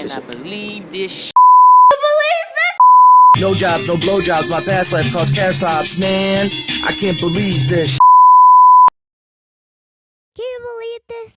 cannot believe this. No jobs, no blowjobs. My past life caused cash man. I can't believe this. Can you believe this?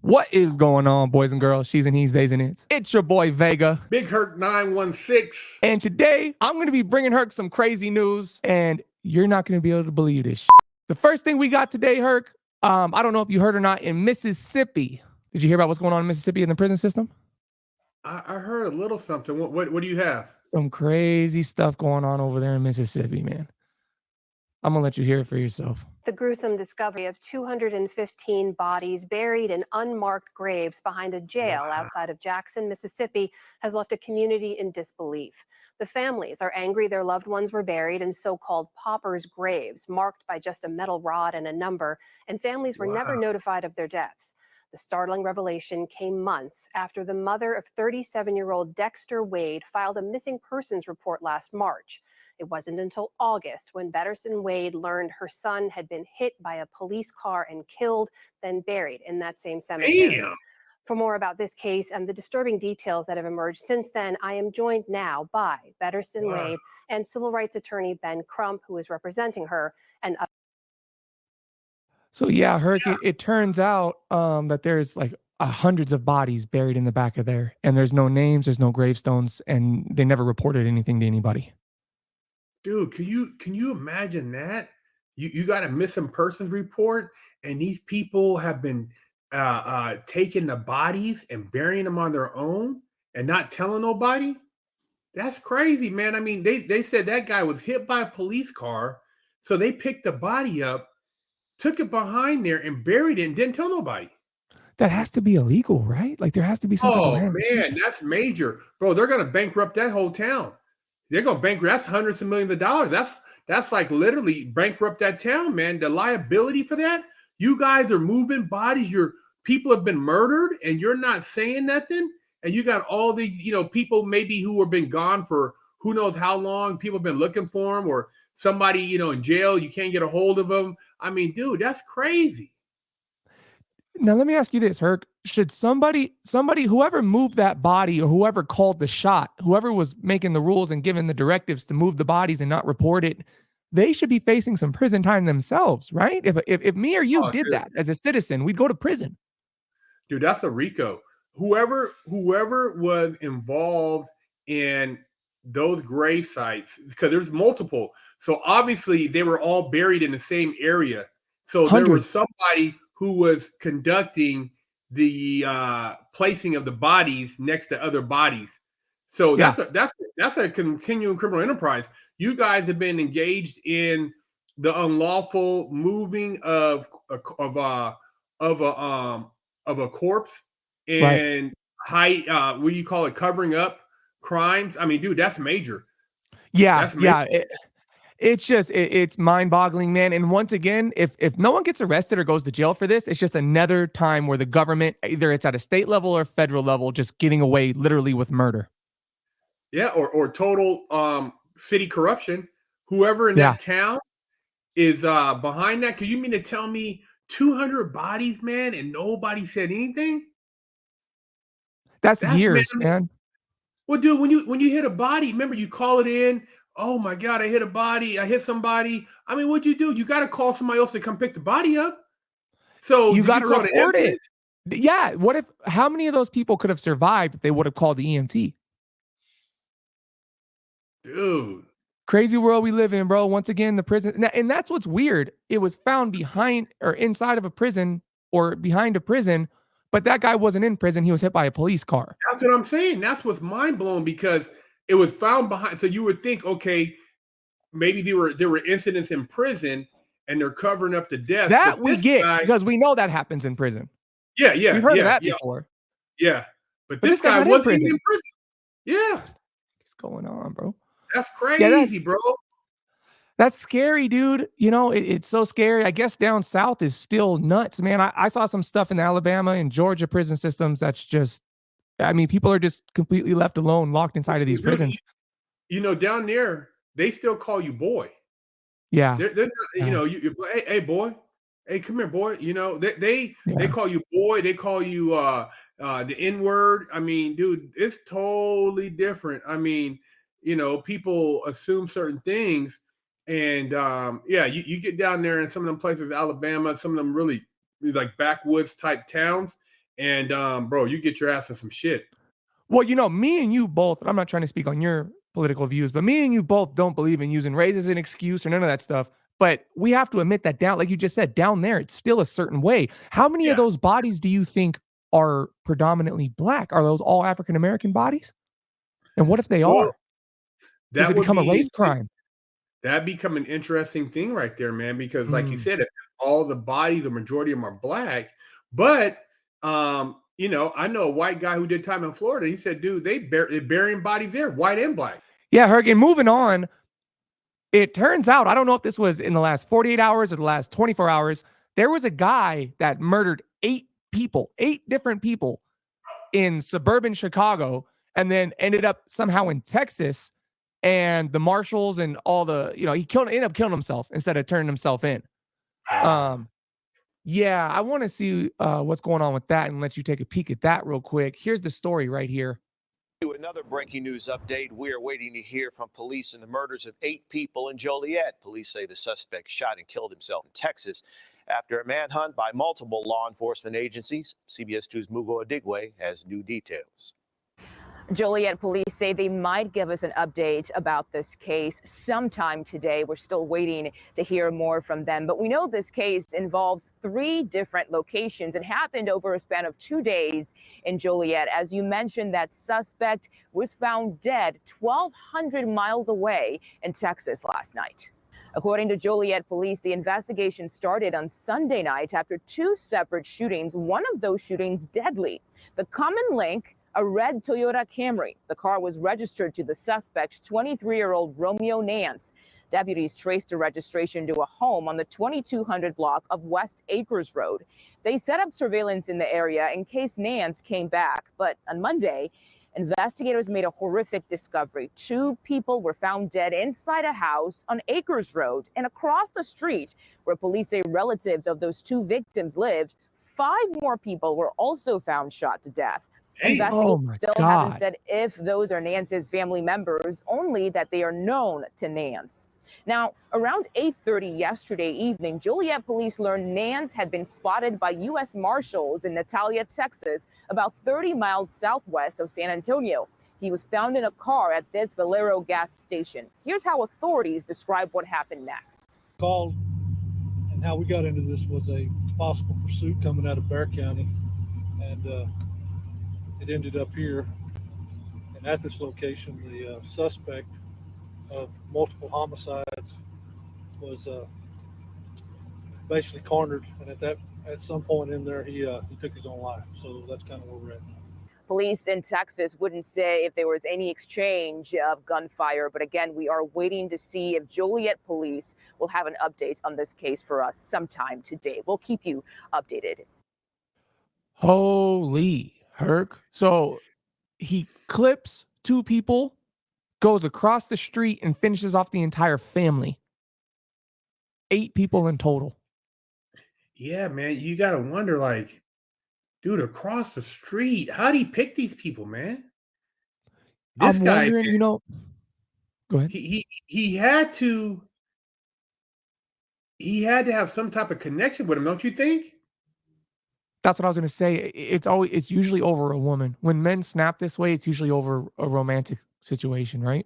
What is going on, boys and girls, she's and he's, days and it's? It's your boy Vega. Big Herc 916. And today, I'm going to be bringing Herc some crazy news, and you're not going to be able to believe this. The first thing we got today, Herc, I don't know if you heard or not, in Mississippi. Did you hear about what's going on in Mississippi in the prison system? I heard a little something. What do you have? Some crazy stuff going on over there in Mississippi, man. I'm going to let you hear it for yourself. The gruesome discovery of 215 bodies buried in unmarked graves behind a jail outside of Jackson, Mississippi, has left a community in disbelief. The families are angry their loved ones were buried in so-called paupers' graves, marked by just a metal rod and a number, and families were never notified of their deaths. The startling revelation came months after the mother of 37-year-old Dexter Wade filed a missing persons report last March. It wasn't until August when Betterson Wade learned her son had been hit by a police car and killed, then buried in that same cemetery. Damn. For more about this case and the disturbing details that have emerged since then, I am joined now by Betterson Wade and civil rights attorney Ben Crump, who is representing her. And So yeah, Herc, it turns out that there's like hundreds of bodies buried in the back of there, and there's no names, there's no gravestones, and they never reported anything to anybody. Dude, can you imagine that? You got a missing persons report, and these people have been taking the bodies and burying them on their own and not telling nobody? That's crazy, man. I mean, they said that guy was hit by a police car, so they picked the body up, took it behind there and buried it and didn't tell nobody. That has to be illegal, right? Like there has to be something. Oh man, that's major. Bro, they're gonna bankrupt that whole town. They're gonna bankrupt. That's hundreds of millions of dollars. That's like literally bankrupt that town, man. The liability for that. You guys are moving bodies. Your people have been murdered, and you're not saying nothing. And you got all the people maybe who have been gone for who knows how long. People have been looking for them, or somebody in jail. You can't get a hold of them. I mean, dude, that's crazy. Now let me ask you this, Herc. Should somebody, whoever moved that body or whoever called the shot, whoever was making the rules and giving the directives to move the bodies and not report it, they should be facing some prison time themselves, right? If me or you did that as a citizen, we'd go to prison. Dude, that's a RICO. Whoever was involved in those grave sites, because there's multiple. So obviously they were all buried in the same area. So there was somebody who was conducting the placing of the bodies next to other bodies. So that's a continuing criminal enterprise. You guys have been engaged in the unlawful moving of a corpse and what do you call it, covering up crimes. I mean, dude, that's major. That's major. It's mind-boggling, man. And once again, if no one gets arrested or goes to jail for this, it's just another time where the government, either it's at a state level or federal level, just getting away literally with murder. Yeah, or total city corruption. Whoever in that town is behind that. Because you mean to tell me 200 bodies, man, and nobody said anything? That's years, man. Well, dude, when you hit a body, remember you call it in. Oh my God, I hit a body. I hit somebody. I mean, what'd you do? You got to call somebody else to come pick the body up. So you got to report it. Yeah. How many of those people could have survived if they would have called the EMT? Dude. Crazy world we live in, bro. Once again, the prison. And that's what's weird. It was found behind or inside of a prison or behind a prison, but that guy wasn't in prison. He was hit by a police car. That's what I'm saying. That's what's mind blowing, because it was found behind. So you would think, okay, maybe there were incidents in prison and they're covering up the death. That we get because we know that happens in prison. Yeah. We've heard of that before. Yeah. But this guy wasn't even in prison. Yeah. What's going on, bro? That's crazy, bro. That's scary, dude. It's so scary. I guess down south is still nuts, man. I saw some stuff in Alabama and Georgia prison systems that's just, I mean, people are just completely left alone, locked inside of these prisons. Down there, they still call you boy. Yeah. They're not, hey boy. Hey, come here, boy. You know, they Yeah. call you boy, they call you the N-word. I mean, dude, it's totally different. I mean, you know, people assume certain things. And yeah, you get down there in some of them places, Alabama, some of them really like backwoods type towns, and bro, you get your ass in some shit. Well, you know, me and you both, I'm not trying to speak on your political views, but me and you both don't believe in using race as an excuse or none of that stuff. But we have to admit that down, like you just said, down there, it's still a certain way. How many of Yeah. those bodies do you think are predominantly black? Are those all African American bodies? And what if they Well, are? Does that it would become a be race crime? that become an interesting thing right there, man, because like you Mm. said, if all the bodies, the majority of them are black, but you know, I know a white guy who did time in Florida. He said, dude, they're burying bodies there, white and black. Yeah, Herc. Moving on, it turns out, I don't know if this was in the last 48 hours or the last 24 hours, there was a guy that murdered 8 people, 8 different people in suburban Chicago, and then ended up somehow in Texas. And the marshals and all the, you know, ended up killing himself instead of turning himself in. Yeah, I want to see what's going on with that and let you take a peek at that real quick. Here's the story right here. To another breaking news update, we are waiting to hear from police in the murders of 8 people in Joliet. Police say the suspect shot and killed himself in Texas after a manhunt by multiple law enforcement agencies. CBS 2's Mugo Adigwe has new details. Joliet police say they might give us an update about this case sometime today. We're still waiting to hear more from them, but we know this case involves 3 different locations and happened over a span of 2 days in Joliet. As you mentioned, that suspect was found dead 1,200 miles away in Texas last night. According to Joliet police, the investigation started on Sunday night after 2 separate shootings, one of those shootings deadly. The common link, a red Toyota Camry. The car was registered to the suspect's 23-year-old Romeo Nance. Deputies traced the registration to a home on the 2200 block of West Acres Road. They set up surveillance in the area in case Nance came back. But on Monday, investigators made a horrific discovery. 2 people were found dead inside a house on Acres Road, and across the street where police say relatives of those 2 victims lived, 5 more people were also found shot to death. Investigators still haven't said if those are Nance's family members, only that they are known to Nance. Now, around 8:30 yesterday evening, Joliet police learned Nance had been spotted by U.S. Marshals in Natalia, Texas, about 30 miles southwest of San Antonio. He was found in a car at this Valero gas station. Here's how authorities describe what happened next. Called, and how we got into this was a possible pursuit coming out of Bexar County, and it ended up here. And at this location, the suspect of multiple homicides was basically cornered, and at some point in there, he took his own life. So that's kind of where we're at now. Police in Texas wouldn't say if there was any exchange of gunfire, but again, we are waiting to see if Joliet police will have an update on this case for us sometime today. We'll keep you updated. Holy Herc. So he clips 2 people, goes across the street, and finishes off the entire family. 8 people in total. Yeah, man, you gotta wonder, like, dude, across the street, how do you pick these people, man? This I'm guy, wondering, you know, go ahead. he had to have some type of connection with him, don't you think? That's what I was going to say. It's usually over a woman. When men snap this way, it's usually over a romantic situation, right?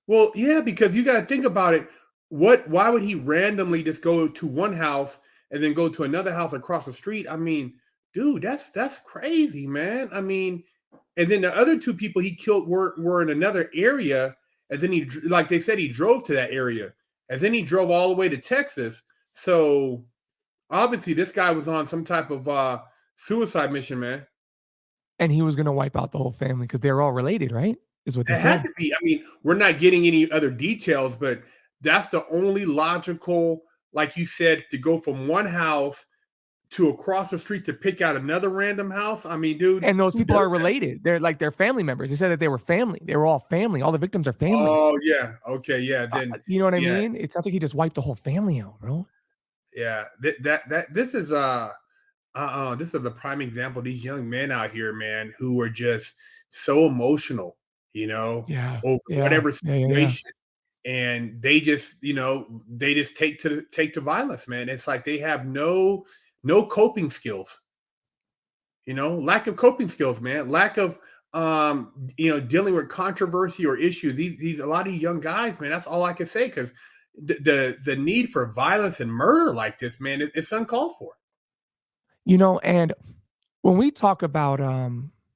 Well, yeah, because you got to think about it. Why would he randomly just go to one house and then go to another house across the street? I mean, dude, that's crazy, man. I mean, and then the other 2 people he killed were in another area, and then like they said, he drove to that area, and then he drove all the way to Texas. So obviously, this guy was on some type of suicide mission, man. And he was going to wipe out the whole family because they're all related, right? Is what they It said. had to be. I mean, we're not getting any other details, but that's the only logical, like you said, to go from one house to across the street to pick out another random house. I mean, dude. And those people are related. They're family members. They said that they were family. They were all family. All the victims are family. Oh, yeah. Okay, yeah. Then you know what I mean? It sounds like he just wiped the whole family out, bro. Yeah. This is this is a prime example. These young men out here, man, who are just so emotional, Yeah. over Yeah. whatever Yeah. Yeah. Yeah. situation, and they just, they just take to violence, man. It's like they have no coping skills, lack of coping skills, man. Lack of dealing with controversy or issues. These a lot of these young guys, man. That's all I can say, because the need for violence and murder like this, man, it's uncalled for. And when we talk about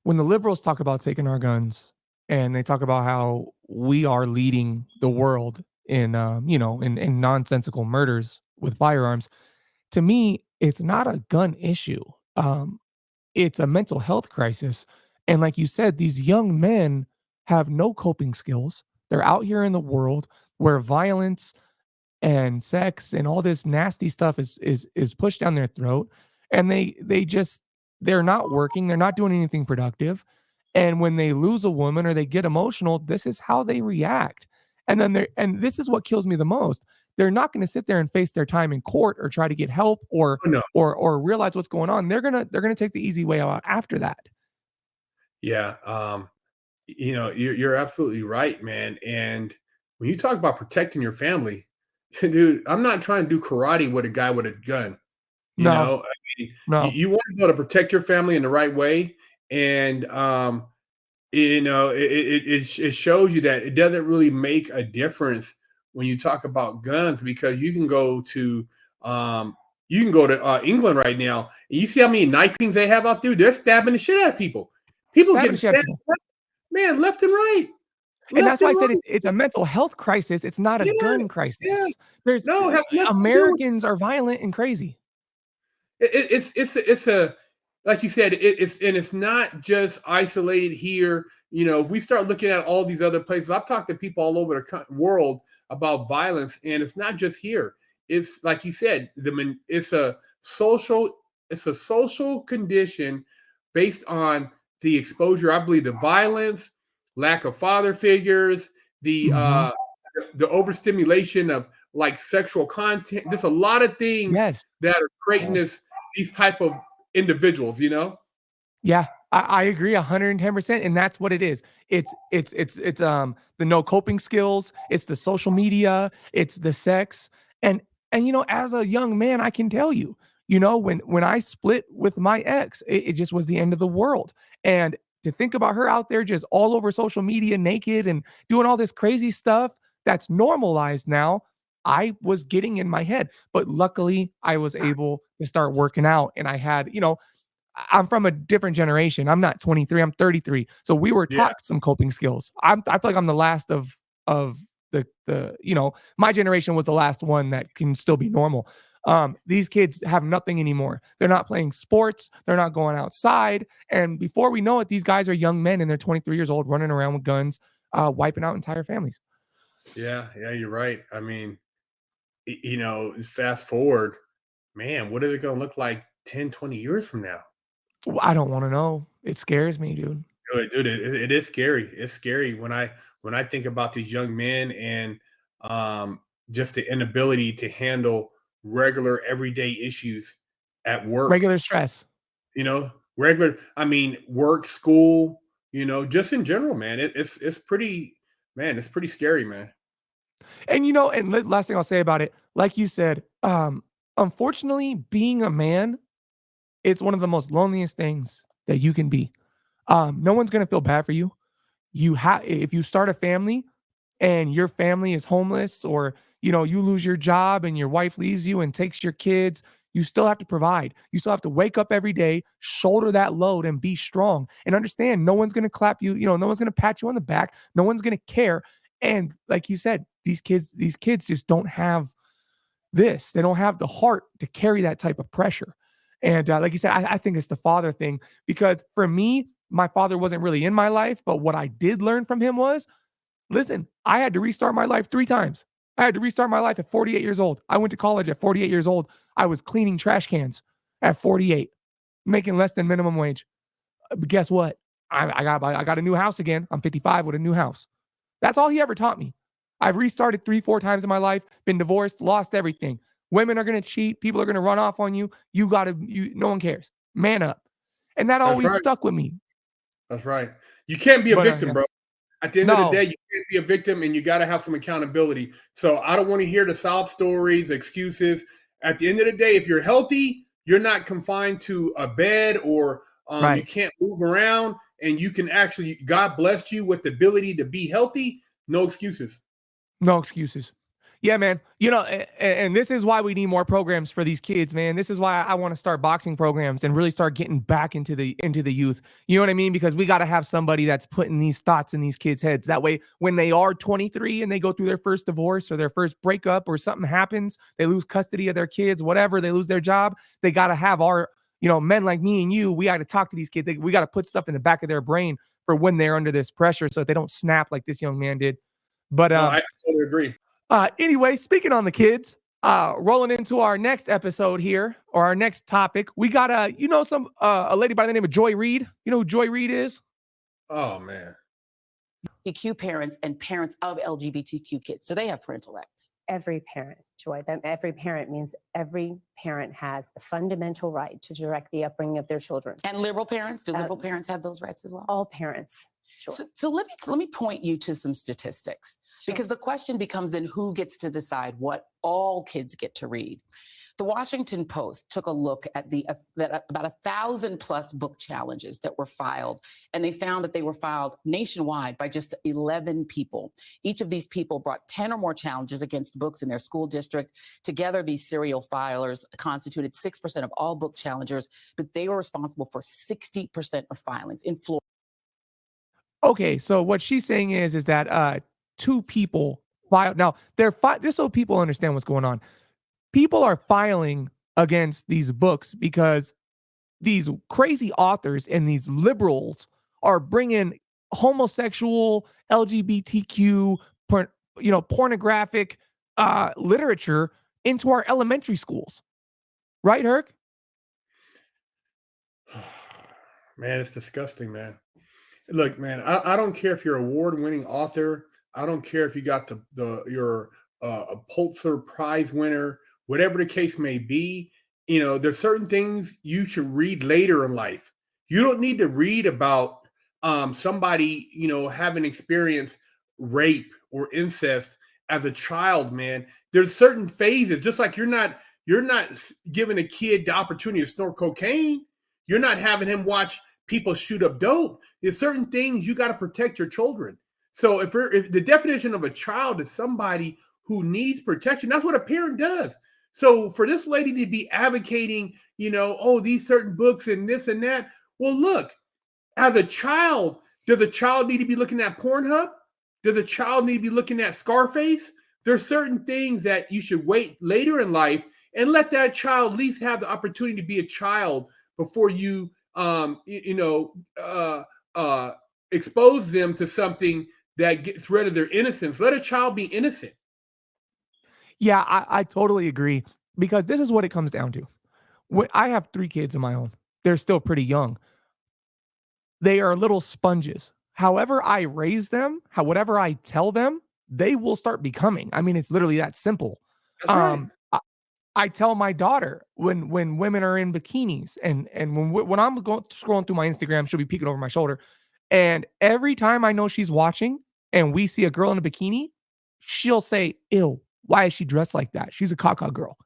when the liberals talk about taking our guns and they talk about how we are leading the world in in nonsensical murders with firearms, to me it's not a gun issue. It's a mental health crisis. And like you said, these young men have no coping skills. They're out here in the world where violence and sex and all this nasty stuff is pushed down their throat, and they're not working, they're not doing anything productive. And when they lose a woman or they get emotional, this is how they react. And this is what kills me the most. They're not going to sit there and face their time in court or try to get help or Oh, no. realize what's going on. They're gonna take the easy way out after that. Yeah. You're absolutely right, man. And when you talk about protecting your family, dude, I'm not trying to do karate with a guy with a gun. No, I mean, you, no. you want to be able to protect your family in the right way. And it shows you that it doesn't really make a difference when you talk about guns, because you can go to England right now, and you see how many knifings they have out there. They're stabbing the shit out of people. People Stabbing getting the shit out of stabbed, people. man, left and right, And that's left why I and said right. it's a mental health crisis. It's not a Yeah, gun yeah. crisis. There's No, have nothing to do with Americans are violent and crazy. it's a like you said, it's not just isolated here. If we start looking at all these other places, I've talked to people all over the world about violence, and it's not just here. It's like you said, social it's a social condition based on the exposure. I believe the violence, lack of father figures, the Mhm. the overstimulation of like sexual content. There's a lot of things Yes. that are creating Yes. these type of individuals. Yeah, I agree 110%, and that's what it is. It's the no coping skills, it's the social media, it's the sex, and as a young man, I can tell you, when I split with my ex, it just was the end of the world. And to think about her out there just all over social media naked and doing all this crazy stuff that's normalized now, I was getting in my head. But luckily, I was able to start working out, and I had, I'm from a different generation. I'm not 23, I'm 33. So we were Yeah. taught some coping skills. I feel like I'm the last of my generation was the last one that can still be normal. These kids have nothing anymore. They're not playing sports, they're not going outside. And before we know it, these guys are young men and they're 23 years old running around with guns, wiping out entire families. Yeah, you're right. I mean, fast forward, man, what is it going to look like 10, 20 years from now? I don't want to know. It scares me, dude. Dude, it is scary. It's scary when I think about these young men and just the inability to handle regular everyday issues at work. Regular stress. Regular. I mean, work, school. Just in general, man. It's pretty, man. It's pretty scary, man. And last thing I'll say about it, like you said, unfortunately, being a man, it's one of the most loneliest things that you can be. No one's gonna feel bad for you. If you start a family and your family is homeless, or you lose your job and your wife leaves you and takes your kids, you still have to provide. You still have to wake up every day, shoulder that load, and be strong. And understand, no one's gonna clap you. No one's gonna pat you on the back. No one's gonna care. And like you said, these kids just don't have this. They don't have the heart to carry that type of pressure. And like you said, I think it's the father thing, because for me, my father wasn't really in my life. But what I did learn from him was, listen, I had to restart my life 3 times. I had to restart my life at 48 years old. I went to college at 48 years old. I was cleaning trash cans at 48, making less than minimum wage. But guess what? I got a new house again. I'm 55 with a new house. That's all he ever taught me. I've restarted 3, 4 times in my life, been divorced, lost everything. Women are going to cheat. People are going to run off on you. No one cares. Man up. And that That's always right. stuck with me. That's right. You can't be a But, victim, yeah. bro. At the end of the No. day, you can't be a victim, and you got to have some accountability. So I don't want to hear the sob stories, excuses. At the end of the day, if you're healthy, you're not confined to a bed, or you Right. can't move around, and you can actually, God blessed you with the ability to be healthy. No excuses. No excuses. Yeah, man. And this is why we need more programs for these kids, man. This is why I want to start boxing programs and really start getting back into the youth. You know what I mean? Because we got to have somebody that's putting these thoughts in these kids' heads. That way, when they are 23 and they go through their first divorce or their first breakup or something happens, they lose custody of their kids, whatever, they lose their job, they got to have our, men like me and you, we got to talk to these kids. We got to put stuff in the back of their brain for when they're under this pressure so that they don't snap like this young man did. But No, I totally agree. Anyway, speaking on the kids, rolling into our next episode here, or our next topic, we got a lady by the name of Joy Reid. You know who Joy Reid is? Oh man. LGBTQ parents and parents of LGBTQ kids. So they have parental rights. Every parent, Joy. Every parent means every parent has the fundamental right to direct the upbringing of their children. And liberal parents, do liberal parents have those rights as well? All parents. Sure. So let me point you to some statistics, because the question becomes then who gets to decide what all kids get to read? The Washington Post took a look at that about 1,000 plus book challenges that were filed, and they found that they were filed nationwide by just 11 people. Each of these people brought 10 or more challenges against books in their school district. Together, these serial filers constituted 6% of all book challengers, but they were responsible for 60% of filings in Florida. Okay, so what she's saying is that two people filed. Now, just so people understand what's going on. People are filing against these books because these crazy authors and these liberals are bringing homosexual, LGBTQ, pornographic literature into our elementary schools. Right, Herc? Man, it's disgusting, man. Look, man, I don't care if you're an award-winning author. I don't care if you got you're a Pulitzer Prize winner, whatever the case may be. There's certain things you should read later in life. You don't need to read about somebody, having experienced rape or incest as a child, man. There's certain phases, just like you're not giving a kid the opportunity to snort cocaine. You're not having him watch people shoot up dope. There's certain things you got to protect your children. So if the definition of a child is somebody who needs protection, that's what a parent does. So for this lady to be advocating, these certain books and this and that. Well, look, as a child, does a child need to be looking at Pornhub? Does a child need to be looking at Scarface? There's certain things that you should wait later in life and let that child at least have the opportunity to be a child before you, expose them to something that gets rid of their innocence. Let a child be innocent. Yeah, I totally agree, because this is what it comes down to. I have 3 kids of my own. They're still pretty young. They are little sponges. However I raise them, whatever I tell them, they will start becoming. I mean, it's literally that simple. That's right. I tell my daughter when women are in bikinis and when I'm scrolling through my Instagram, she'll be peeking over my shoulder. And every time I know she's watching and we see a girl in a bikini, she'll say, "Ew, why is she dressed like that? She's a caca girl."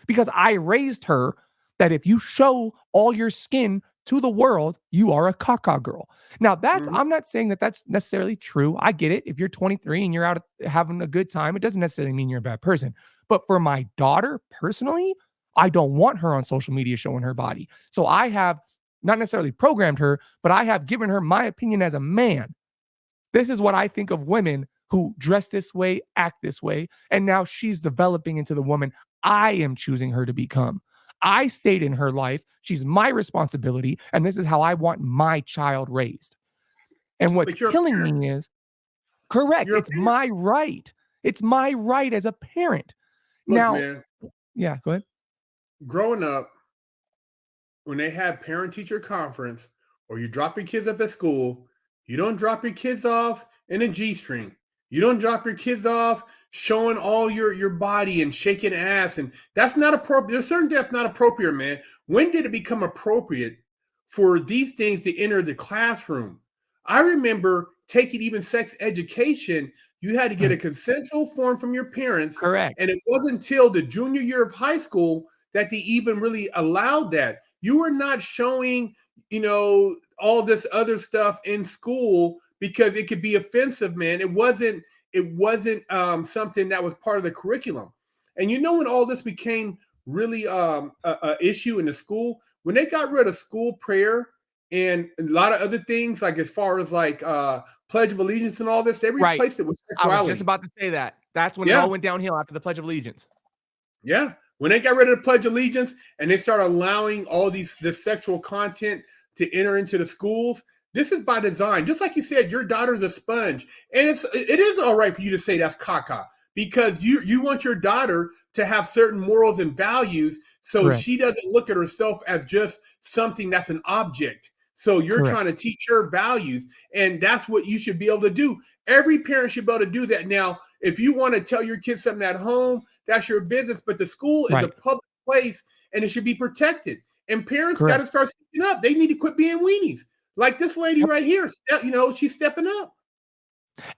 Because I raised her that if you show all your skin to the world, you are a caca girl. Now I'm not saying that that's necessarily true. I get it. If you're 23 and you're out having a good time, it doesn't necessarily mean you're a bad person. But for my daughter personally, I don't want her on social media showing her body. So I have not necessarily programmed her, but I have given her my opinion as a man. This is what I think of women who dress this way, act this way. And now she's developing into the woman I am choosing her to become. I stayed in her life. She's my responsibility. And this is how I want my child raised. And what's killing me is, correct, it's my right. It's my right as a parent. Look, now, man, yeah, go ahead. Growing up, when they had parent-teacher conference or you drop your kids off at school, you don't drop your kids off in a G-string. You don't drop your kids off showing all your body and shaking ass, and that's not appropriate. There's certain that's not appropriate, man. When did it become appropriate for these things to enter the classroom? I remember taking even sex education. You had to get a consensual form from your parents. Correct. And it wasn't until the junior year of high school that they even really allowed that. You were not showing, all this other stuff in school because it could be offensive, man. It wasn't something that was part of the curriculum. And when all this became really a issue in the school, when they got rid of school prayer and a lot of other things, like as far as like Pledge of Allegiance and all this, they replaced it with sexuality. I was just about to say that. That's when it all went downhill after the Pledge of Allegiance. Yeah. When they got rid of the Pledge of Allegiance and they started allowing all this sexual content to enter into the schools, this is by design. Just like you said, your daughter's a sponge. And it is all right for you to say that's caca, because you want your daughter to have certain morals and values, so Correct. she doesn't look at herself as just something that's an object. So you're Correct. trying to teach her values, and that's what you should be able to do. Every parent should be able to do that. Now, if you want to tell your kids something at home, that's your business, but the school is a public place and it should be protected. And parents got to start stepping up. They need to quit being weenies. Like this lady right here, she's stepping up.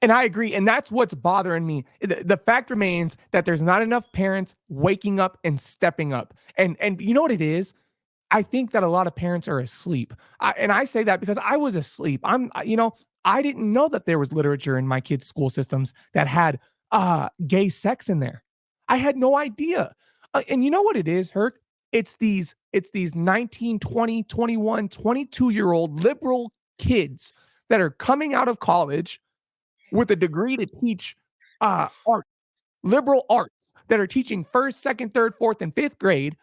And I agree. And that's what's bothering me. The fact remains that there's not enough parents waking up and stepping up. And you know what it is? I think that a lot of parents are asleep. And I say that because I was asleep. I didn't know that there was literature in my kids' school systems that had gay sex in there. I had no idea. And you know what it is, Herc? It's these 19, 20, 21, 22-year-old liberal kids that are coming out of college with a degree to teach art, liberal arts, that are teaching first, second, third, fourth, and fifth grade.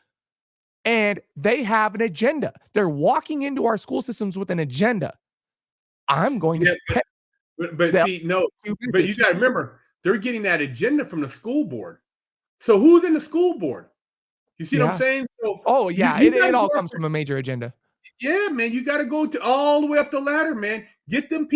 And they have an agenda. They're walking into our school systems with an agenda. I'm going to. But you got to remember, they're getting that agenda from the school board. So who's in the school board? You see what I'm saying? So, it all comes from a major agenda. Yeah, man, you got to go all the way up the ladder, man. Get them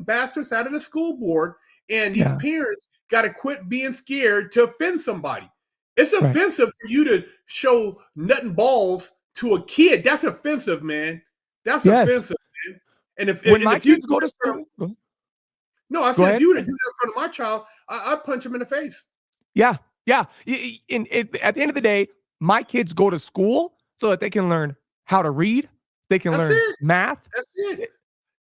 bastards out of the school board, and these parents got to quit being scared to offend somebody. It's offensive for you to show nut and balls to a kid. That's offensive, man. That's offensive, man. And if my kids go to school, no, I said if you were to do that in front of my child, I'd punch him in the face. Yeah. At the end of the day, my kids go to school so that they can learn how to read. They can learn math. That's it.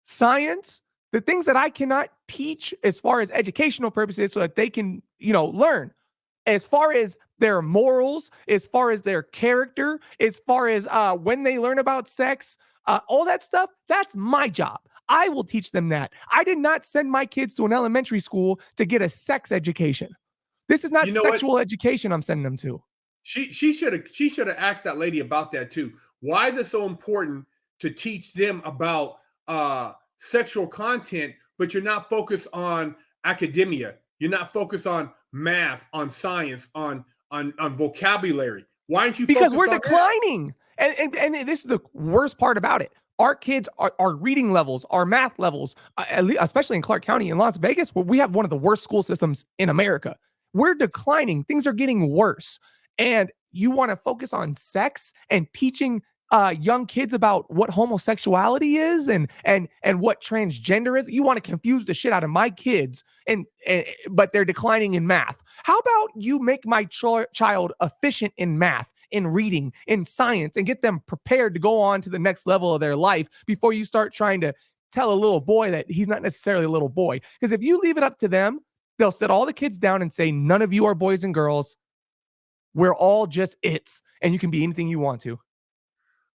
Science, the things that I cannot teach as far as educational purposes, so that they can, learn. As far as their morals, as far as their character, as far as when they learn about sex, all that stuff, that's my job. I will teach them that. I did not send my kids to an elementary school to get a sex education. This is not sexual education I'm sending them to. She should have asked that lady about that too. Why is it so important to teach them about sexual content, but you're not focused on academia? You're not focused on math, on science, on vocabulary. Why aren't you? Because we're declining. And this is the worst part about it. Our kids, our reading levels, our math levels, especially in Clark County in Las Vegas, where we have one of the worst school systems in America. We're declining. Things are getting worse. And you want to focus on sex and teaching young kids about what homosexuality is and what transgender is. You want to confuse the shit out of my kids, but they're declining in math. How about you make my child efficient in math, in reading, in science, and get them prepared to go on to the next level of their life before you start trying to tell a little boy that he's not necessarily a little boy. Because if you leave it up to them, they'll sit all the kids down and say, none of you are boys and girls. We're all just it's, and you can be anything you want to.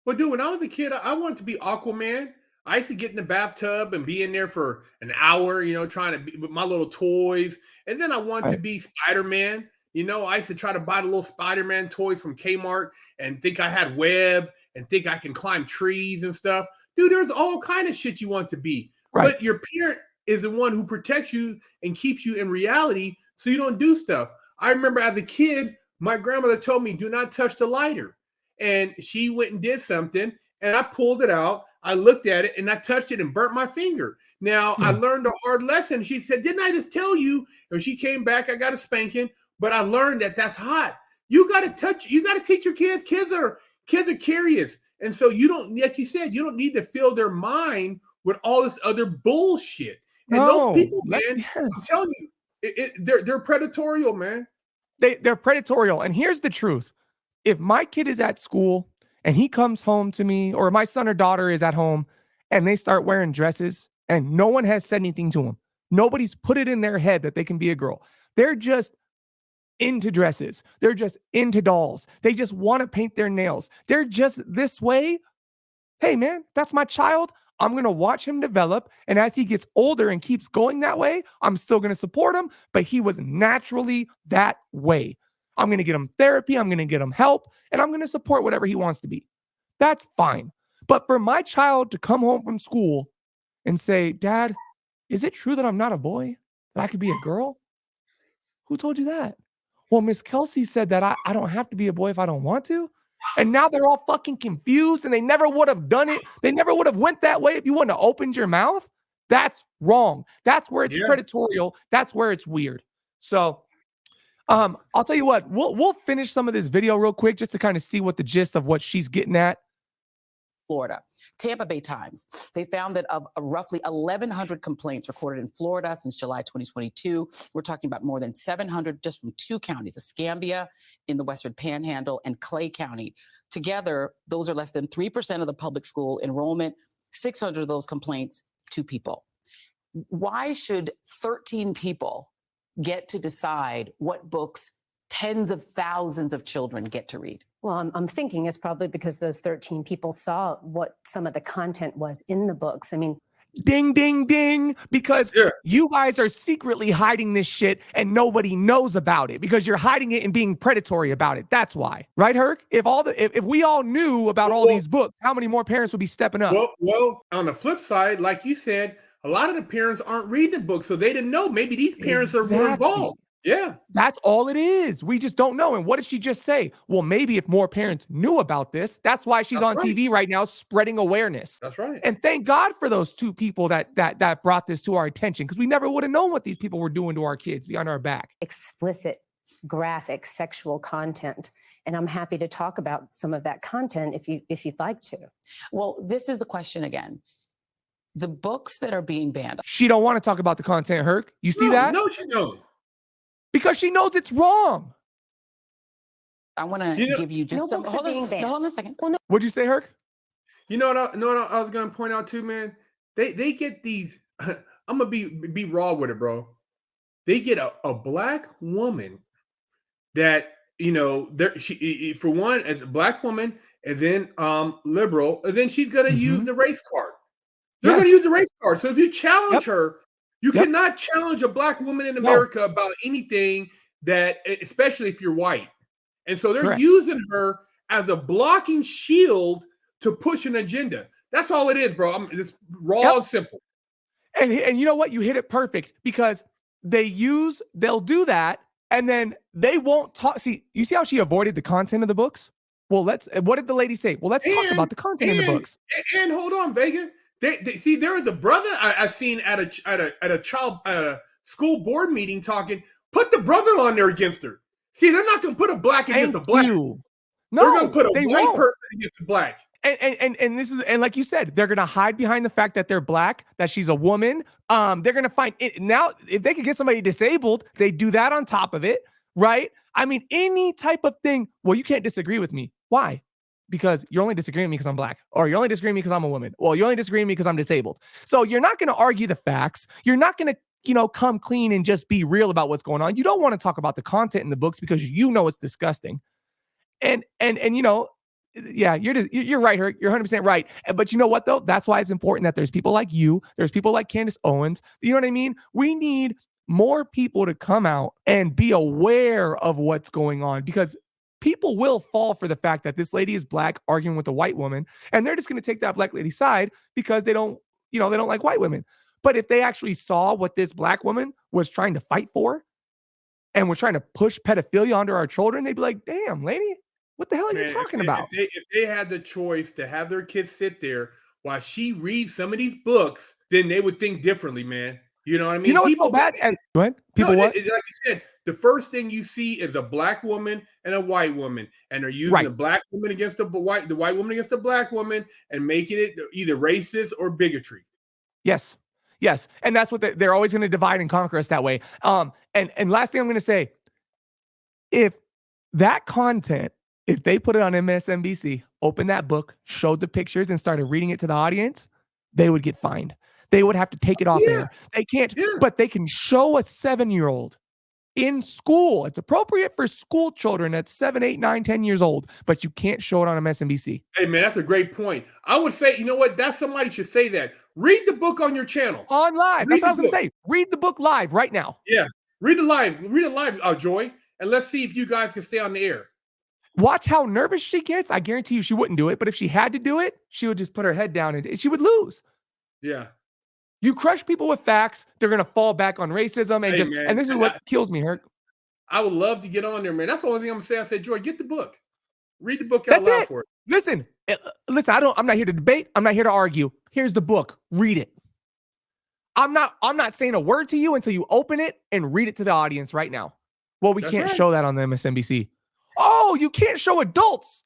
Well, dude, when I was a kid, I wanted to be Aquaman. I used to get in the bathtub and be in there for an hour, trying to be with my little toys. And then I wanted to be Spider-Man. I used to try to buy the little Spider-Man toys from Kmart and think I had web and think I can climb trees and stuff. Dude, there's all kind of shit you want to be. Right. But your parent is the one who protects you and keeps you in reality so you don't do stuff. I remember as a kid, my grandmother told me, do not touch the lighter. And she went and did something, and I pulled it out. I looked at it and I touched it and burnt my finger. Now I learned a hard lesson. She said, "Didn't I just tell you?" And she came back. I got a spanking, but I learned that that's hot. You got to touch. You got to teach your kids. Kids are curious, and so you don't, like you said, you don't need to fill their mind with all this other bullshit. And those people, man, I'm telling you, they're predatorial, man. They're predatorial. And here's the truth. If my kid is at school and he comes home to me, or my son or daughter is at home and they start wearing dresses and no one has said anything to them, nobody's put it in their head that they can be a girl. They're just into dresses. They're just into dolls. They just want to paint their nails. They're just this way. Hey, man, that's my child. I'm going to watch him develop. And as he gets older and keeps going that way, I'm still going to support him. But he was naturally that way. I'm going to get him therapy. I'm going to get him help. And I'm going to support whatever he wants to be. That's fine. But for my child to come home from school and say, "Dad, is it true that I'm not a boy? That I could be a girl?" Who told you that? Well, Miss Kelsey said that I don't have to be a boy if I don't want to. And now they're all fucking confused and they never would have done it. They never would have went that way if you wouldn't have opened your mouth. That's wrong. That's where it's predatorial. That's where it's weird. So I'll tell you what, we'll finish some of this video real quick just to kind of see what the gist of what she's getting at. Florida. Tampa Bay Times. They found that of roughly 1,100 complaints recorded in Florida since July 2022, we're talking about more than 700 just from two counties, Escambia in the Western Panhandle and Clay County. Together, those are less than 3% of the public school enrollment, 600 of those complaints, 2 people. Why should 13 people get to decide what books tens of thousands of children get to read? Well, I'm thinking it's probably because those 13 people saw what some of the content was in the books. I mean, ding, ding, ding, because you guys are secretly hiding this shit and nobody knows about it because you're hiding it and being predatory about it. That's why. Right, Herc? If we all knew about all these books, how many more parents would be stepping up? Well, on the flip side, like you said, a lot of the parents aren't reading the book, so they didn't know. Maybe these parents are more involved. Yeah. That's all it is. We just don't know. And what did she just say? Well, maybe if more parents knew about this, that's why she's on TV right now spreading awareness. That's right. And thank God for those 2 people that brought this to our attention, because we never would have known what these people were doing to our kids behind our back. Explicit, graphic, sexual content. And I'm happy to talk about some of that content if you'd like to. Well, this is the question again. The books that are being banned. She don't want to talk about the content, Herc. You see that? No, she don't. Because she knows it's wrong. I want to give you just some. Hold on a second. What'd you say, Herc? You know what? I was gonna point out too, man. They get these. I'm gonna be raw with it, bro. They get a black woman that she for one as a black woman, and then liberal, and then she's gonna use the race card. They're gonna use the race card. So if you challenge her. You cannot challenge a black woman in America about anything that, especially if you're white. And so they're using her as a blocking shield to push an agenda. That's all it is, bro. It's raw and simple. And you know what? You hit it perfect because they'll do that and then they won't talk. See, you see how she avoided the content of the books? Well, what did the lady say? Well, let's talk about the content in the books. And hold on, Vega. They see there is a brother I seen at a school board meeting talking. Put the brother on there against her. See, they're not going to put a black against a black. No, they're going to put a white person against a black. And this is, and like you said, they're going to hide behind the fact that they're black, that she's a woman. They're going to find it now. If they could get somebody disabled, they do that on top of it, right? I mean, any type of thing. Well, you can't disagree with me. Why? Because you're only disagreeing with me because I'm black, or you're only disagreeing with me because I'm a woman. Well, you're only disagreeing with me because I'm disabled. So you're not going to argue the facts. You're not going to, come clean and just be real about what's going on. You don't want to talk about the content in the books because it's disgusting. And yeah, you're right, Herc. You're 100% right. But you know what though? That's why it's important that there's people like you. There's people like Candace Owens. You know what I mean? We need more people to come out and be aware of what's going on, because people will fall for the fact that this lady is black arguing with a white woman, and they're just going to take that black lady's side because they don't like white women. But if they actually saw what this black woman was trying to fight for and was trying to push pedophilia onto our children, they'd be like, damn, lady, what the hell are you talking about? If they had the choice to have their kids sit there while she reads some of these books, then they would think differently, man. You know what I mean? You know what's so bad? And go ahead. People what? Like you said, the first thing you see is a black woman and a white woman, and they're using Right. the black woman against the white woman against the black woman, and making it either racist or bigotry. Yes. Yes. And that's what they're always going to divide and conquer us that way. And last thing I'm going to say, if that content, if they put it on MSNBC, opened that book, showed the pictures and started reading it to the audience, they would get fined. They would have to take it off air. They can't, but they can show a 7-year-old in school. It's appropriate for school children at 7, 8, 9, 10 years old, but you can't show it on MSNBC. Hey, man, that's a great point. I would say, you know what? That somebody should say that. Read the book on your channel. On live. That's Read what I was the going to book. say. Read the book live right now. Yeah. Read it live, Joy, and let's see if you guys can stay on the air. Watch how nervous she gets. I guarantee you she wouldn't do it, but if she had to do it, she would just put her head down and she would lose. Yeah. You crush people with facts, they're going to fall back on racism and Hey, man, and this is what kills me, Herc. I would love to get on there, man. That's the only thing I'm gonna say. I said, Joy, get the book. Read the book out That's loud it. for it. Listen, I'm not here to debate. I'm not here to argue. Here's the book. Read it. I'm not saying a word to you until you open it and read it to the audience right now. Well, we That's can't right. show that on the MSNBC. Oh, you can't show adults,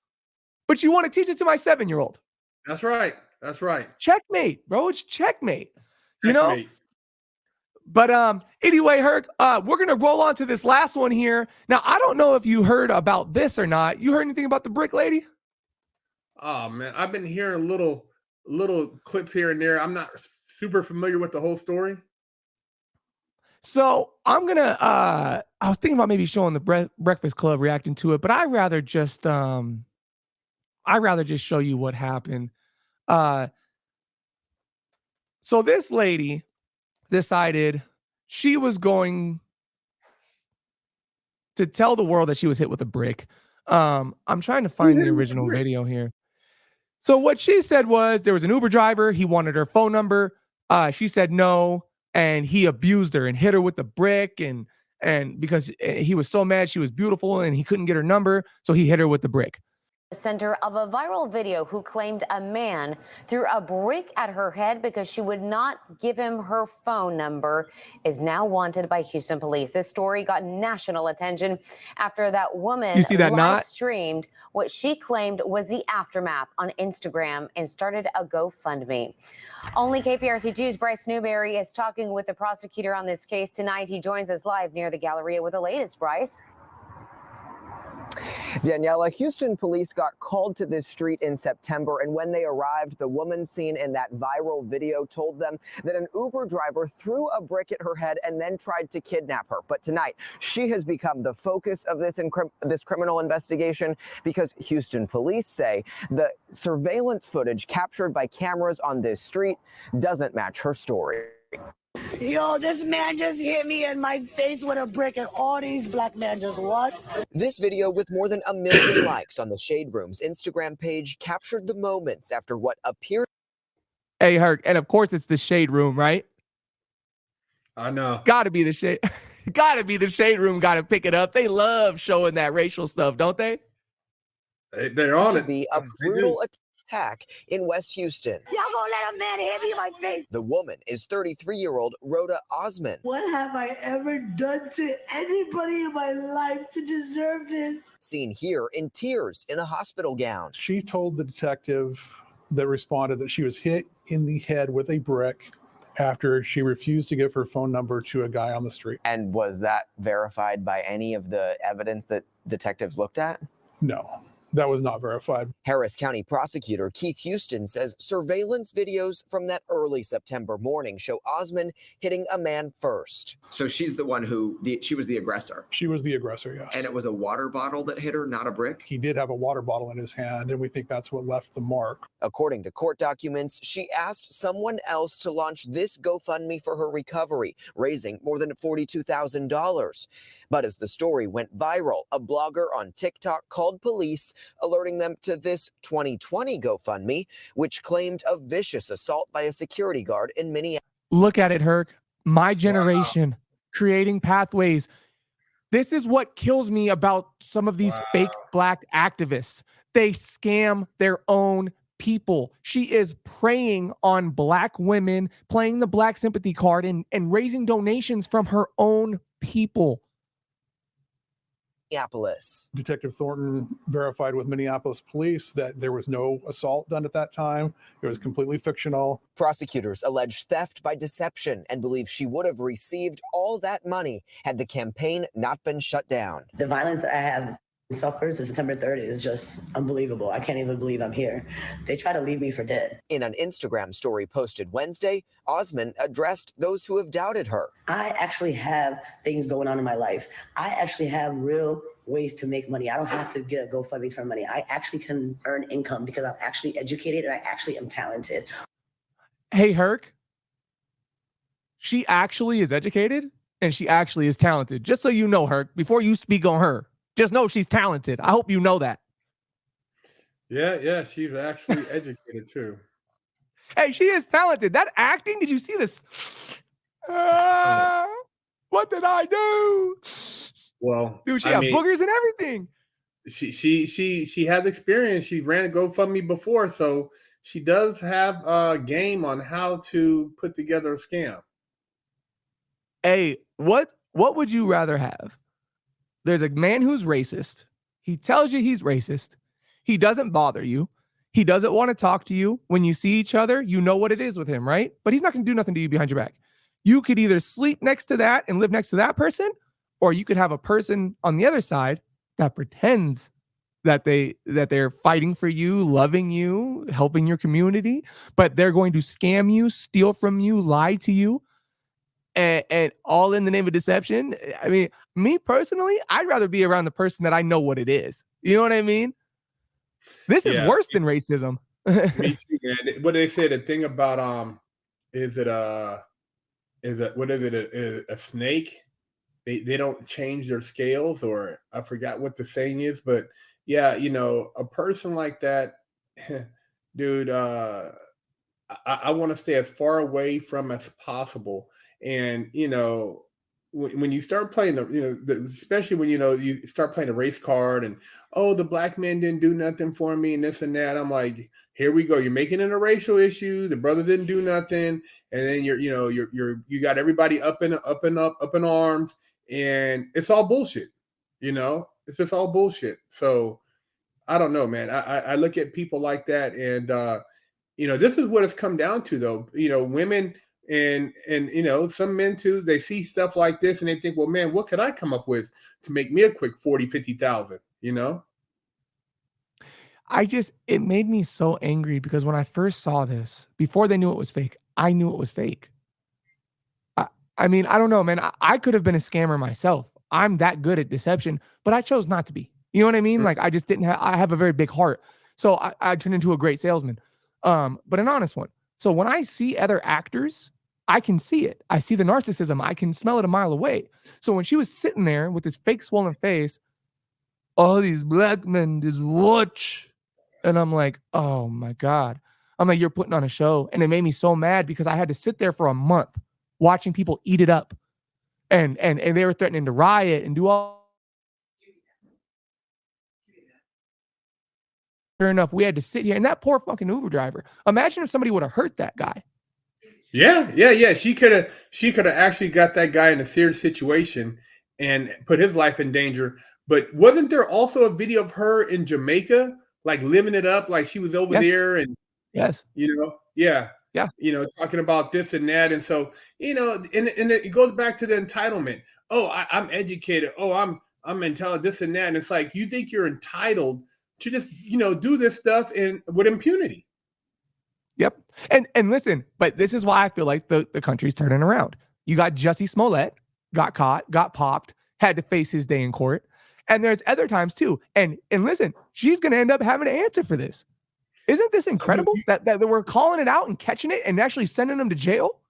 but you want to teach it to my 7-year-old. That's right. That's right. Checkmate, bro. It's checkmate. You know? Checkmate. But anyway, Herc, we're going to roll on to this last one here. Now, I don't know if you heard about this or not. You heard anything about the brick lady? Oh man, I've been hearing little clips here and there. I'm not super familiar with the whole story. So I'm going to, I was thinking about maybe showing the Breakfast Club reacting to it, but I'd rather just show you what happened. So this lady decided she was going to tell the world that she was hit with a brick. I'm trying to find the original video here. So what she said was there was an Uber driver. He wanted her phone number. She said no, and he abused her and hit her with the brick. And because he was so mad, she was beautiful and he couldn't get her number, so he hit her with the brick. Center of a viral video who claimed a man threw a brick at her head because she would not give him her phone number is now wanted by Houston police. This story got national attention after that woman You see that live knot? streamed what she claimed was the aftermath on Instagram and started a GoFundMe. Only KPRC2's Bryce Newberry is talking with the prosecutor on this case tonight. He joins us live near the Galleria with the latest. Bryce. Daniela, Houston police got called to this street in September, and when they arrived, the woman seen in that viral video told them that an Uber driver threw a brick at her head and then tried to kidnap her. But tonight, she has become the focus of this criminal investigation because Houston police say the surveillance footage captured by cameras on this street doesn't match her story. Yo, this man just hit me in my face with a brick, and all these black men just watched. This video with more than 1 million likes on the Shade Room's Instagram page captured the moments after what appeared. Hey, Herc, and of course it's the Shade Room, right? I know. Gotta be the Shade. Gotta be the Shade Room. Gotta pick it up. They love showing that racial stuff, don't they? They're on to it. be a brutal attack in West Houston. Y'all gonna let a man hit me in my face? The woman is 33-year-old Rhoda Osman. What have I ever done to anybody in my life to deserve this? Seen here in tears in a hospital gown. She told the detective that responded that she was hit in the head with a brick after she refused to give her phone number to a guy on the street. And was that verified by any of the evidence that detectives looked at? No, that was not verified. Harris County prosecutor Keith Houston says surveillance videos from that early September morning show Osman hitting a man first. So she's the one she was the aggressor. She was the aggressor, yes. And it was a water bottle that hit her, not a brick? He did have a water bottle in his hand, and we think that's what left the mark. According to court documents, she asked someone else to launch this GoFundMe for her recovery, raising more than $42,000. But as the story went viral, a blogger on TikTok called police, alerting them to this 2020 GoFundMe, which claimed a vicious assault by a security guard in Minneapolis. Look at it, Herc. My generation creating pathways. This is what kills me about some of these fake black activists. They scam their own people. She is preying on Black women, playing the Black sympathy card, and raising donations from her own people. Minneapolis. Detective Thornton verified with Minneapolis police that there was no assault done at that time. It was completely fictional. Prosecutors allege theft by deception and believe she would have received all that money had the campaign not been shut down. The violence that I have suffered since September 3rd is just unbelievable. I can't even believe I'm here. They try to leave me for dead. In an Instagram story posted Wednesday, Osmond addressed those who have doubted her. I actually have things going on in my life. I actually have real ways to make money. I don't have to get a GoFundMe for money. I actually can earn income because I'm actually educated and I actually am talented. Hey, Herc. She actually is educated and she actually is talented. Just so you know, Herc, before you speak on her, just know she's talented. I hope you know that. Yeah, she's actually educated too. Hey, she is talented. That acting, did you see this? What did I do? Well, Dude, she had boogers and everything. She has experience. She ran a GoFundMe before, so she does have a game on how to put together a scam. Hey, what would you rather have? There's a man who's racist. He tells you he's racist. He doesn't bother you. He doesn't want to talk to you. When you see each other, you know what it is with him, right? But he's not going to do nothing to you behind your back. You could either sleep next to that and live next to that person, or you could have a person on the other side that pretends that they're fighting for you, loving you, helping your community, but they're going to scam you, steal from you, lie to you, and all in the name of deception. I mean, me personally, I'd rather be around the person that I know what it is. You know what I mean? This is worse than racism. Me too, man. What they say, the thing about what is it, a snake? They don't change their scales, or I forgot what the saying is, but yeah, a person like that, dude, I want to stay as far away from as possible. And when you start playing especially when you start playing the race card, and the Black man didn't do nothing for me and this and that, I'm like, here we go. You're making it a racial issue. The brother didn't do nothing, and then you got everybody up in arms, and it's all bullshit. It's just all bullshit. So I don't know, man. I look at people like that, and this is what it's come down to, though. Women and some men too, they see stuff like this and they think, well, man, what could I come up with to make me a quick 40,000-50,000? It made me so angry because when I first saw this, before they knew it was fake, I knew it was fake. I mean, I don't know, man. I could have been a scammer myself. I'm that good at deception, but I chose not to be. You know what I mean? Like, I just didn't I have a very big heart. So I turned into a great salesman, but an honest one. So when I see other actors, I can see it. I see the narcissism. I can smell it a mile away. So when she was sitting there with this fake swollen face, all these Black men just watch. And I'm like, oh my God. I'm like, you're putting on a show. And it made me so mad because I had to sit there for a month watching people eat it up. And they were threatening to riot and do all. Sure enough, we had to sit here. And that poor fucking Uber driver. Imagine if somebody would have hurt that guy. Yeah. She could have actually got that guy in a serious situation and put his life in danger. But wasn't there also a video of her in Jamaica, like living it up, like she was over there and talking about this and that, and so and it goes back to the entitlement. I'm educated. I'm intelligent. This and that, and it's like you think you're entitled to just do this stuff with impunity. Yep. And listen, but this is why I feel like the country's turning around. You got Jussie Smollett, got caught, got popped, had to face his day in court. And there's other times too. And listen, she's going to end up having to answer for this. Isn't this incredible that we're calling it out and catching it and actually sending them to jail?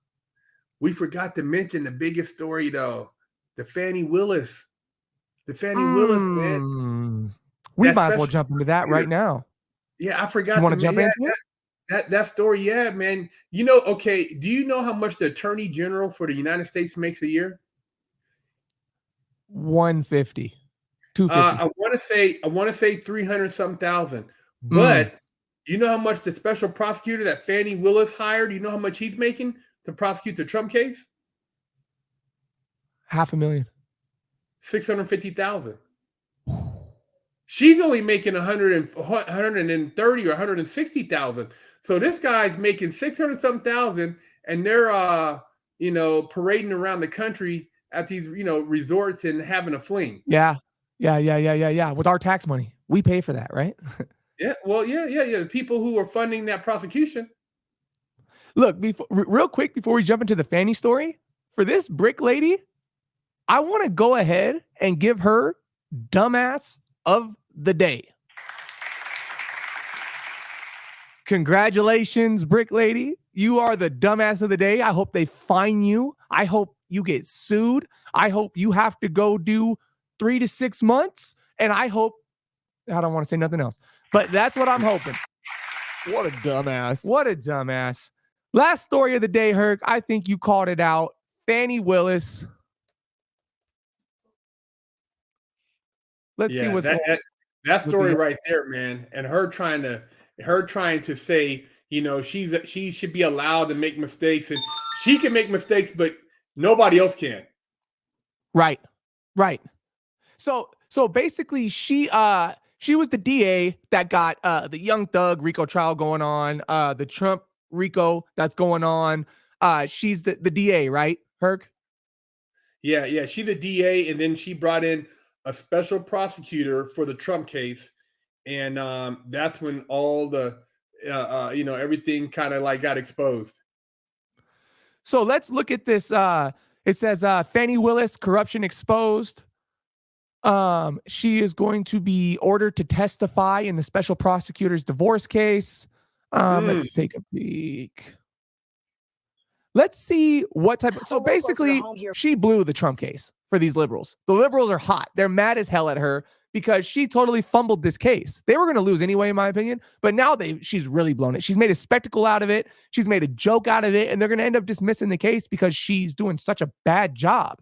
We forgot to mention the biggest story, though. The Fannie Willis. The Fannie Willis, man. We might as well jump into that right now. Yeah, I forgot. You want to jump into it? That story, yeah, man. Okay, do you know how much the Attorney General for the United States makes a year? 150. 250. I want to say 300 some thousand. But You know how much the special prosecutor that Fannie Willis hired? You know how much he's making to prosecute the Trump case? $500,000. $650,000. She's only making 130 or 160,000. So this guy's making 600-something thousand, and they're parading around the country at these resorts and having a fling. Yeah. With our tax money, we pay for that, right? Yeah. Well, yeah. The people who are funding that prosecution. Look, real quick before we jump into the Fannie story, for this brick lady, I want to go ahead and give her dumbass of the day. Congratulations, brick lady. You are the dumbass of the day. I hope they fine you. I hope you get sued. I hope you have to go do 3 to 6 months. And I don't want to say nothing else, but that's what I'm hoping. What a dumbass. What a dumbass. Last story of the day, Herc. I think you called it out. Fannie Willis. Let's see what's going on. That story right there, man. And her trying to say, she should be allowed to make mistakes, and she can make mistakes, but nobody else can. Right. So basically she was the DA that got the Young Thug RICO trial going on, the Trump RICO that's going on. She's the DA, right, Herc? Yeah. She's the DA, and then she brought in a special prosecutor for the Trump case, and that's when all the everything kind of like got exposed. So let's look at this. It says Fannie Willis, corruption exposed. She is going to be ordered to testify in the special prosecutor's divorce case. Let's take a peek. Let's see what type of, so basically she blew the Trump case for these liberals. The liberals are hot. They're mad as hell at her because she totally fumbled this case. They were going to lose anyway, in my opinion, but now she's really blown it. She's made a spectacle out of it. She's made a joke out of it, and they're going to end up dismissing the case because she's doing such a bad job.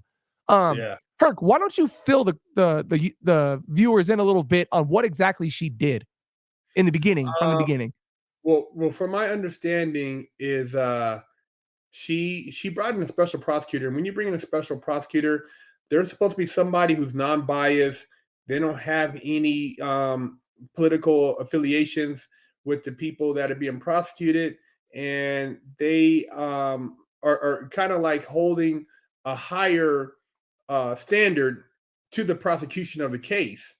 Herc, why don't you fill the viewers in a little bit on what exactly she did in the beginning, from the beginning? Well, from my understanding is she brought in a special prosecutor. And when you bring in a special prosecutor, they're supposed to be somebody who's non-biased. They don't have any political affiliations with the people that are being prosecuted. And they are kind of like holding a higher standard to the prosecution of the case.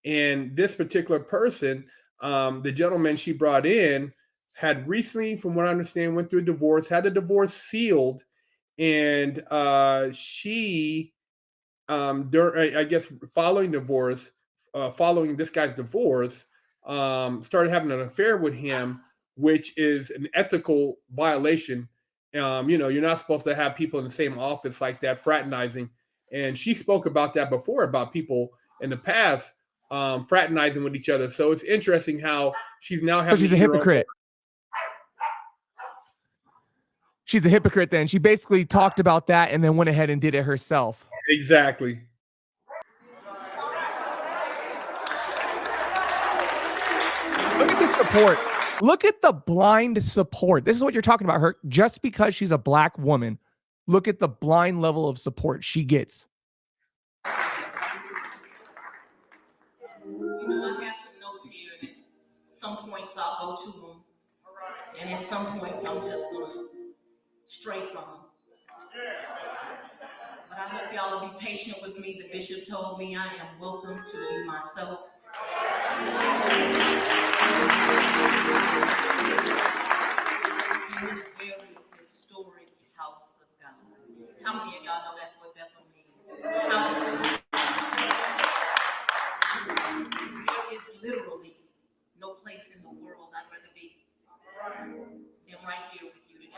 And this particular person, the gentleman she brought in, had recently, from what I understand, went through a divorce, had the divorce sealed, and she, I guess, following this guy's divorce, started having an affair with him, which is an ethical violation. You're not supposed to have people in the same office like that fraternizing. And she spoke about that before, about people in the past fraternizing with each other. So it's interesting how she's now having. So she's a hypocrite. She's a hypocrite then. She basically talked about that and then went ahead and did it herself. Exactly. Look at this support. Look at the blind support. This is what you're talking about, her. Just because she's a black woman, look at the blind level of support she gets. I have some notes here, and at some points I'll go to them, and at some points I'm just going to stray from them. But I hope y'all will be patient with me. The bishop told me I am welcome to be myself. In this very historic house of God. How many of y'all know that's what Bethel means? House of God. There is literally no place in the world I'd rather be than right here with you today.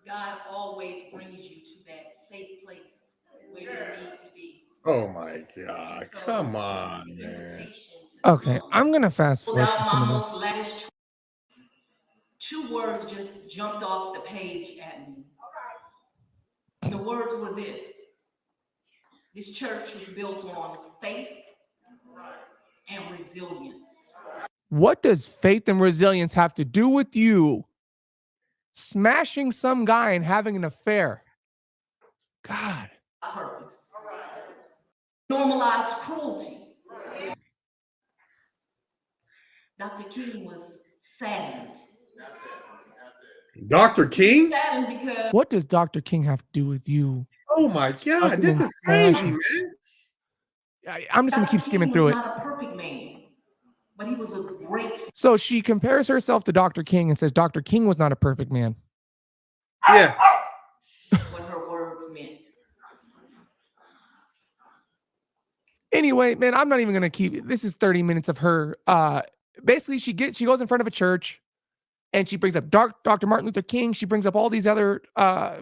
God always brings you to that safe place where you need to be. Oh my God. So, come on, man. Okay, I'm going to fast forward Without to my some of most this. lavish, two words just jumped off the page at me. The words were this: This church is built on faith and resilience. What does faith and resilience have to do with you smashing some guy and having an affair? God. Purpose. Normalized cruelty. Dr. King was saddened. Dr. King? Saddened because What does Dr. King have to do with you? Oh my God, Fucking this is crazy, smashing. man. I'm just going to keep skimming through it. He was not a perfect man, but he was a great. So she compares herself to Dr. King and says Dr. King was not a perfect man. Yeah. What her words meant. Anyway, man, I'm not even going to keep, this is 30 minutes of her. Basically, she goes in front of a church and she brings up Dr. Martin Luther King. She brings up all these other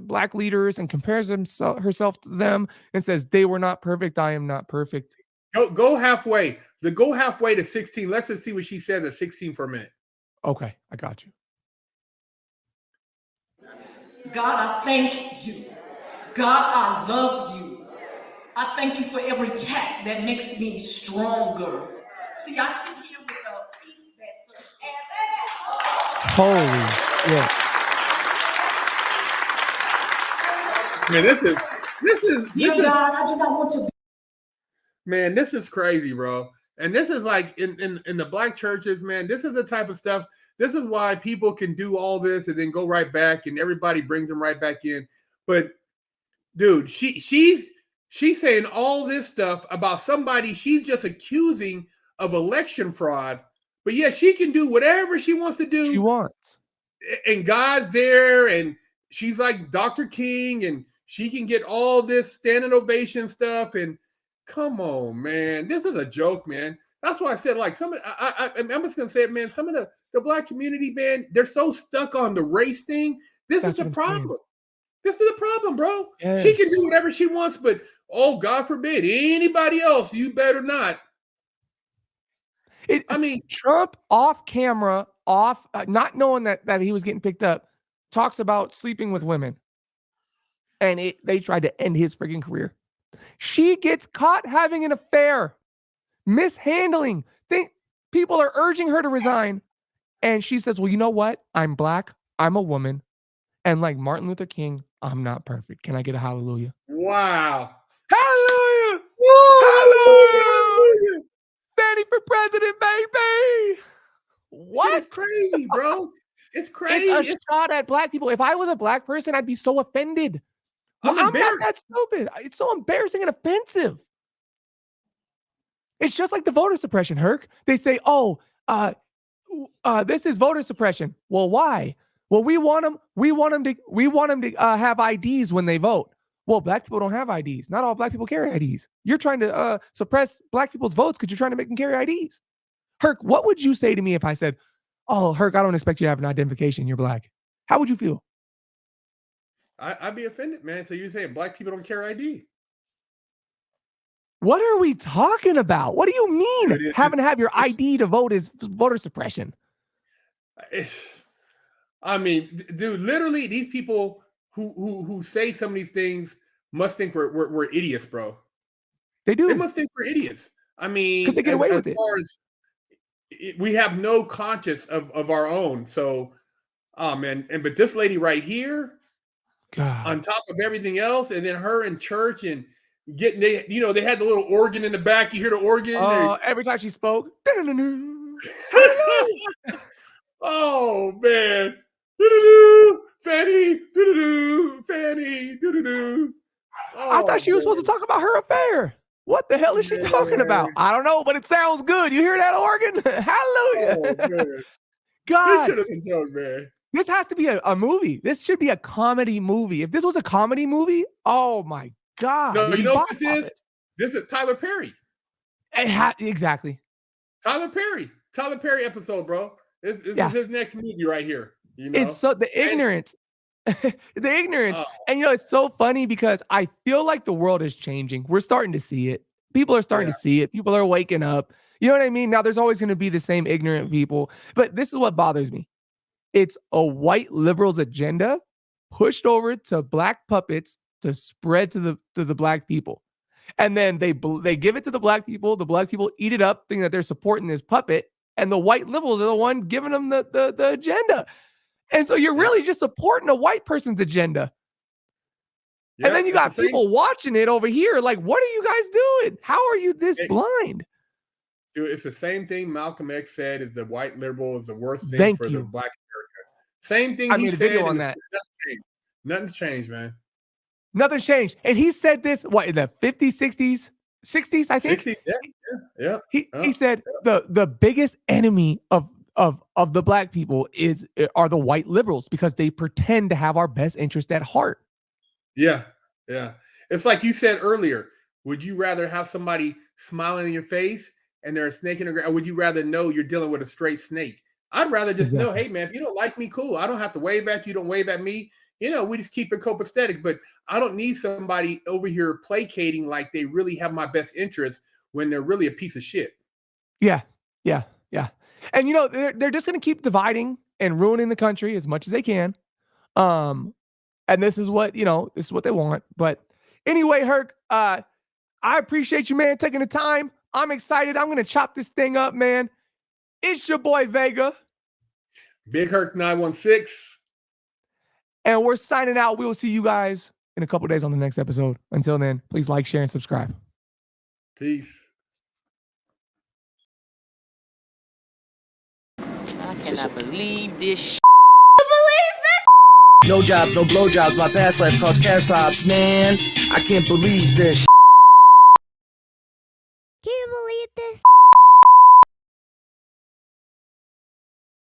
black leaders and compares herself to them and says, they were not perfect. I am not perfect. Go halfway. Go halfway to 16. Let's just see what she says at 16 for a minute. Okay, I got you. God, I thank you. God, I love you. I thank you for every tap that makes me stronger. See, I sit here with a peace that surpasses. Holy shit. Man, this is Dear God, I do not want to. Man, this is crazy, bro. And this is like in the black churches, man, this is the type of stuff. This is why people can do all this and then go right back and everybody brings them right back in. But dude, she's saying all this stuff about somebody she's just accusing of election fraud. But yeah, she can do whatever she wants to do. She wants. And God's there and she's like Dr. King and she can get all this standing ovation stuff. And come on, man, this is a joke, man. That's why I said, like, I'm just gonna say it, man. Some of the black community, man, they're so stuck on the race thing. This is the problem. This is the problem, bro. Yes. She can do whatever she wants, but oh, God forbid, anybody else, you better not. I mean, Trump off camera, not knowing that he was getting picked up, talks about sleeping with women, and they tried to end his freaking career. She gets caught having an affair, mishandling. People are urging her to resign, and she says, "Well, you know what? I'm black. I'm a woman, and like Martin Luther King, I'm not perfect. Can I get a hallelujah?" Wow! Hallelujah! Woo! Hallelujah! Fanny for president, baby! What? It's crazy, bro. It's crazy. It's a shot at black people. If I was a black person, I'd be so offended. I'm not that stupid. It's so embarrassing and offensive. It's just like the voter suppression, Herc. They say, "Oh, this is voter suppression." Well, why? Well, we want them to have IDs when they vote. Well, black people don't have IDs. Not all black people carry IDs. You're trying to suppress black people's votes because you're trying to make them carry IDs. Herc, what would you say to me if I said, "Oh, Herc, I don't expect you to have an identification. You're black"? How would you feel? I'd be offended, man. So you're saying black people don't carry ID? What are we talking about? What do you mean having to have your ID to vote is voter suppression? I mean, dude, literally, these people who say some of these things must think we're idiots, bro. They do. They must think we're idiots. I mean, because they get away with it. We have no conscience of our own. So, oh man, but this lady right here, God, on top of everything else, and then her in church and getting they had the little organ in the back. You hear the organ every time she spoke. Oh man. Doo-doo-doo, Fanny, doo-doo-doo, Fanny, doo-doo-doo. I thought she was supposed to talk about her affair. What the hell is she talking about? I don't know, but it sounds good. You hear that organ? Hallelujah. Oh, man. God. This should have been done, man. This has to be a movie. This should be a comedy movie. If this was a comedy movie, oh my God. No, you know what this is? This is Tyler Perry. Exactly. Tyler Perry episode, bro. This is his next movie right here. You know? It's so the ignorance. The ignorance. And it's so funny because I feel like the world is changing. We're starting to see it. People are starting to see it. People are waking up. You know what I mean? Now there's always going to be the same ignorant people, but this is what bothers me. It's a white liberals agenda pushed over to black puppets to spread to the black people. And then they give it to the black people. The black people eat it up, thinking that they're supporting this puppet. And the white liberals are the one giving them the agenda. And so you're really just supporting a white person's agenda. And then you got people watching it over here. Like, what are you guys doing? How are you this blind? Dude, it's the same thing Malcolm X said: is the white liberal is the worst thing for the black America. Same thing I he made a said. video on that. Nothing's changed, man. Nothing's changed. And he said this, what, in the 50s, 60s, I think? 60s, yeah. He said the biggest enemy of the black people are the white liberals because they pretend to have our best interest at heart. Yeah. It's like you said earlier. Would you rather have somebody smiling in your face and they're a snake in the ground, or would you rather know you're dealing with a straight snake? I'd rather just know, hey, man, if you don't like me, cool. I don't have to wave at you. Don't wave at me. We just keep it copacetic. But I don't need somebody over here placating like they really have my best interest when they're really a piece of shit. Yeah. And, they're just going to keep dividing and ruining the country as much as they can. And this is what, this is what they want. But anyway, Herc, I appreciate you, man, taking the time. I'm excited. I'm going to chop this thing up, man. It's your boy Vega. Big Herc 916. And we're signing out. We will see you guys in a couple of days on the next episode. Until then, please like, share, and subscribe. Peace. I cannot believe this. No jobs, no blowjobs. My past life caused cash jobs, man. I can't believe this.